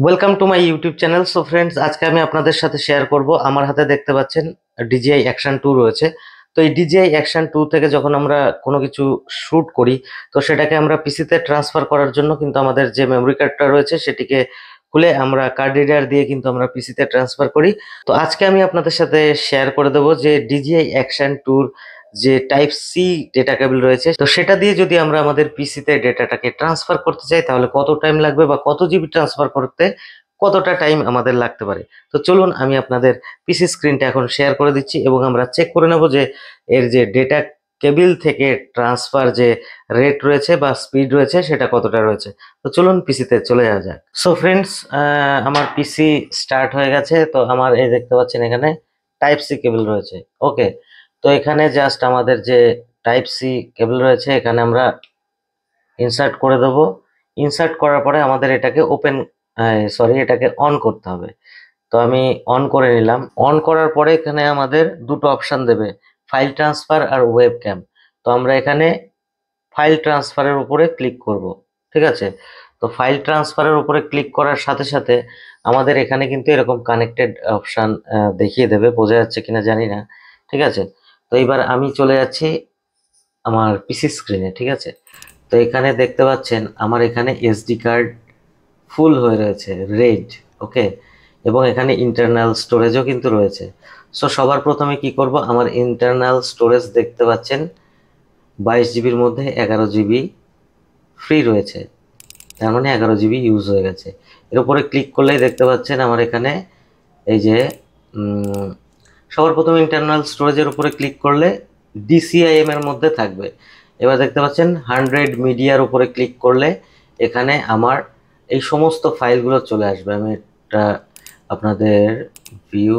Welcome to my YouTube channel. So friends, আজকে আমি আপনাদের সাথে শেয়ার করব, আমার হাতে দেখতে পাচ্ছেন ডিজিআই অ্যাকশন 2 রয়েছে। তো এই ডিজিআই অ্যাকশন 2 থেকে যখন আমরা কোনো কিছু শ্যুট করি, তো সেটাকে আমরা পিসিতে ট্রান্সফার করার জন্য কিন্তু আমাদের যে মেমরি কার্ডটা রয়েছে সেটিকে খুলে আমরা কার্ড রিডার দিয়ে কিন্তু আমরা পিসিতে ট্রান্সফার করি। তো আজকে আমি আপনাদের সাথে শেয়ার করে দেবো যে ডিজিআই অ্যাকশন 2 যে টাইপ সি ডেটা কেবল রয়েছে, তো সেটা দিয়ে যদি আমরা আমাদের পিসিতে ডেটাটাকে ট্রান্সফার করতে চাই তাহলে কত টাইম লাগবে বা কত জিবি ট্রান্সফার করতে কতটা টাইম আমাদের লাগতে পারে। তো চলুন আমি আপনাদের পিসি স্ক্রিনটা এখন শেয়ার করে দিচ্ছি এবং আমরা চেক করে নেব যে এর যে ডেটা কেবিল থেকে ট্রান্সফার যে রেট রয়েছে বা স্পিড রয়েছে সেটা কতটা রয়েছে। তো চলুন পিসিতে চলে যাওয়া যাক। সো ফ্রেন্ডস, আমার পিসি স্টার্ট হয়ে গেছে। তো আমার এই দেখতে পাচ্ছেন এখানে টাইপ সি কেবল রয়েছে। ওকে, তো এখানে জাস্ট আমাদের যে টাইপ সি কেবল রয়েছে এখানে আমরা ইনসার্ট করে দেব। ইনসার্ট করার পরে আমাদের এটাকে এটাকে অন করতে হবে। তো আমি অন করে নিলাম। অন করার পরে এখানে আমাদের দুটো অপশন দেবে, ফাইল ট্রান্সফার আর ওয়েব ক্যাম। তো আমরা এখানে ফাইল ট্রান্সফারের উপরে ক্লিক করব। ঠিক আছে, তো ফাইল ট্রান্সফারের উপরে ক্লিক করার সাথে সাথে আমাদের এখানে কিন্তু এরকম কানেক্টেড অপশন দেখিয়ে দেবে, বোঝা যাচ্ছে কিনা জানি না। ঠিক আছে, তো এবার আমি চলে যাচ্ছি আমার পিসি স্ক্রিনে। ঠিক আছে, তো এখানে দেখতে পাচ্ছেন আমার এখানে এসডি কার্ড ফুল হয়ে রয়েছে, রেড। ওকে, এবং এখানে ইন্টারনাল স্টোরেজও কিন্তু রয়েছে। সো সবার প্রথমে কি করব, আমার ইন্টারনাল স্টোরেজ দেখতে পাচ্ছেন 22 জিবির মধ্যে 11 জিবি ফ্রি রয়েছে, তার মানে 11 জিবি ইউজ হয়ে গেছে। এর উপরে ক্লিক করলেই দেখতে পাচ্ছেন আমার এখানে এই যে সবার প্রথমে ইন্টারনাল স্টোরেজের উপরে ক্লিক করলে ডিসিআইএম এর মধ্যে থাকবে। এবার দেখতে পাচ্ছেন 100 মিডিয়ার উপরে ক্লিক করলে এখানে আমার এই সমস্ত ফাইলগুলো চলে আসবে। আমি এটা আপনাদের ভিউ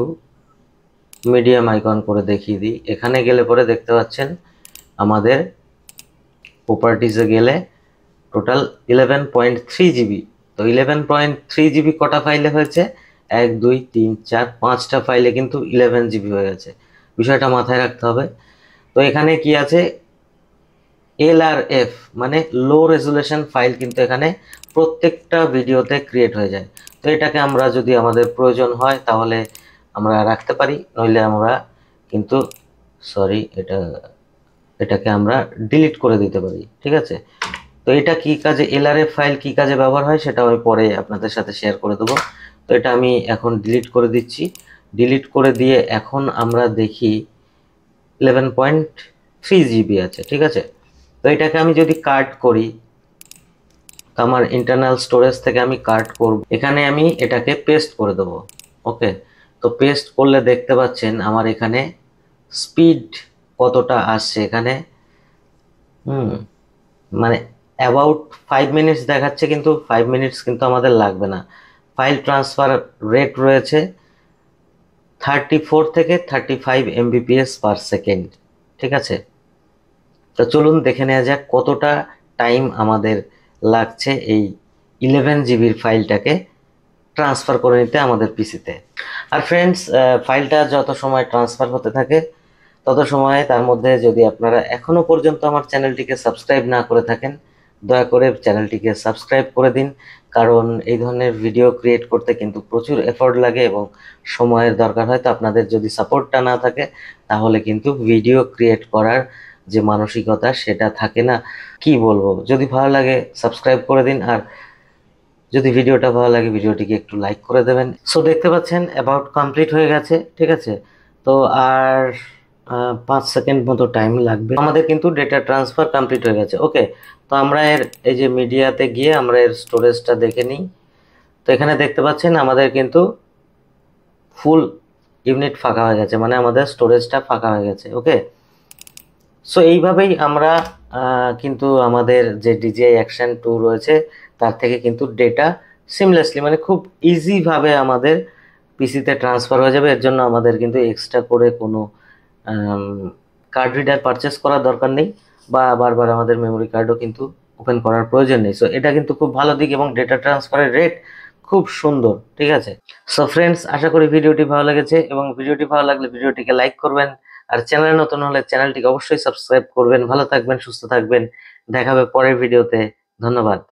মিডিয়াম আইকন করে দেখিয়ে দিই। এখানে গেলে পরে দেখতে পাচ্ছেন আমাদের প্রপার্টিজে গেলে টোটাল 11.3 জিবি। তো 11.3 জিবি কটা ফাইলে হয়েছে? 1 2 3 4 5টা ফাইলে কিন্তু 11 জিবি হয়ে গেছে। বিষয়টা মাথায় রাখতে হবে। তো এখানে কি আছে, LRF মানে লো রেজুলেশন ফাইল কিন্তু এখানে প্রত্যেকটা ভিডিওতে ক্রিয়েট হয়ে যায়। তো এটাকে আমরা যদি আমাদের প্রয়োজন হয় তাহলে আমরা রাখতে পারি, নইলে আমরা কিন্তু এটাকে আমরা ডিলিট করে দিতে পারি। ঠিক আছে, তো এটা কি কাজে, LRF ফাইল কি কাজে ব্যবহার হয় সেটা আমি পরে আপনাদের সাথে শেয়ার করে দেবো। তো এটা আমি এখন ডিলিট করে দিচ্ছি। ডিলিট করে দিয়ে এখন আমরা দেখি 11.3 জিবি আছে। ঠিক আছে, তো এটাকে আমি যদি কাট করি, আমার ইন্টারনাল স্টোরেজ থেকে আমি কাট করব, এখানে আমি এটাকে পেস্ট করে দেবো। ওকে, তো পেস্ট করলে দেখতে পাচ্ছেন আমার এখানে স্পিড কতটা আসছে এখানে। মানে অ্যাবাউট 5 মিনিটস দেখাচ্ছে, কিন্তু 5 মিনিটস কিন্তু আমাদের লাগবে না। ফাইল ট্রান্সফার রেট রয়েছে 34 থেকে 35 MBPS/সেকেন্ড। ঠিক আছে, তো চলুন দেখে নেওয়া যাক কতটা টাইম আমাদের লাগছে এই 11 জিবির ফাইলটাকে ট্রান্সফার করে নিতে আমাদের পিসিতে। আর ফ্রেন্ডস, ফাইলটা যত সময় ট্রান্সফার হতে থাকে তত সময় তার মধ্যে যদি আপনারা এখনো পর্যন্ত আমার চ্যানেলটিকে সাবস্ক্রাইব না করে থাকেন, দয়া করে চ্যানেলটিকে সাবস্ক্রাইব করে দিন। কারণ এই ধরনের ভিডিও ক্রিয়েট করতে কিন্তু প্রচুর এফোর্ট লাগে এবং সময়ের দরকার হয়। তো আপনাদের যদি সাপোর্টটা না থাকে তাহলে কিন্তু ভিডিও ক্রিয়েট করার যে মানসিকতা সেটা থাকে না। কি বলবো, যদি ভালো লাগে সাবস্ক্রাইব করে দিন, আর যদি ভিডিওটা ভালো লাগে ভিডিওটিকে একটু লাইক করে দেবেন। সো দেখতে পাচ্ছেন অ্যাবাউট কমপ্লিট হয়ে গেছে। ঠিক আছে, তো আর 5 সেকেন্ড মতো টাইম লাগবে, আমাদের কিন্তু ডেটা ট্রান্সফার কমপ্লিট হয়ে গেছে। ওকে, তো আমরা এর এই যে মিডিয়াতে গিয়ে আমরা এর স্টোরেজটা দেখে নিই। তো এখানে দেখতে পাচ্ছেন আমাদের কিন্তু ফুল ইউনিট ফাঁকা হয়ে গেছে, মানে আমাদের স্টোরেজটা ফাঁকা হয়ে গেছে। ওকে, সো এইভাবেই আমরা কিন্তু আমাদের যে ডিজিআই অ্যাকশন 2 রয়েছে তার থেকে কিন্তু ডেটা সিমলেসলি মানে খুব ইজিভাবে আমাদের পিসিতে ট্রান্সফার হয়ে যাবে। এর জন্য আমাদের কিন্তু এক্সট্রা করে কোনো কার্ড রিডার পারচেস করার দরকার নেই, বা বারবার আমাদের মেমোরি কার্ডও কিন্তু ওপেন করার প্রয়োজন নেই। সো এটা কিন্তু খুব ভালো দিক এবং ডেটা ট্রান্সফারের রেট খুব সুন্দর। ঠিক আছে, সো ফ্রেন্ডস, আশা করি ভিডিওটি ভালো লেগেছে এবং ভিডিওটি ভালো লাগলে ভিডিওটিকে লাইক করবেন, আর চ্যানেলে নতুন হলে চ্যানেলটিকে অবশ্যই সাবস্ক্রাইব করবেন। ভালো থাকবেন, সুস্থ থাকবেন, দেখা হবে পরের ভিডিওতে। ধন্যবাদ।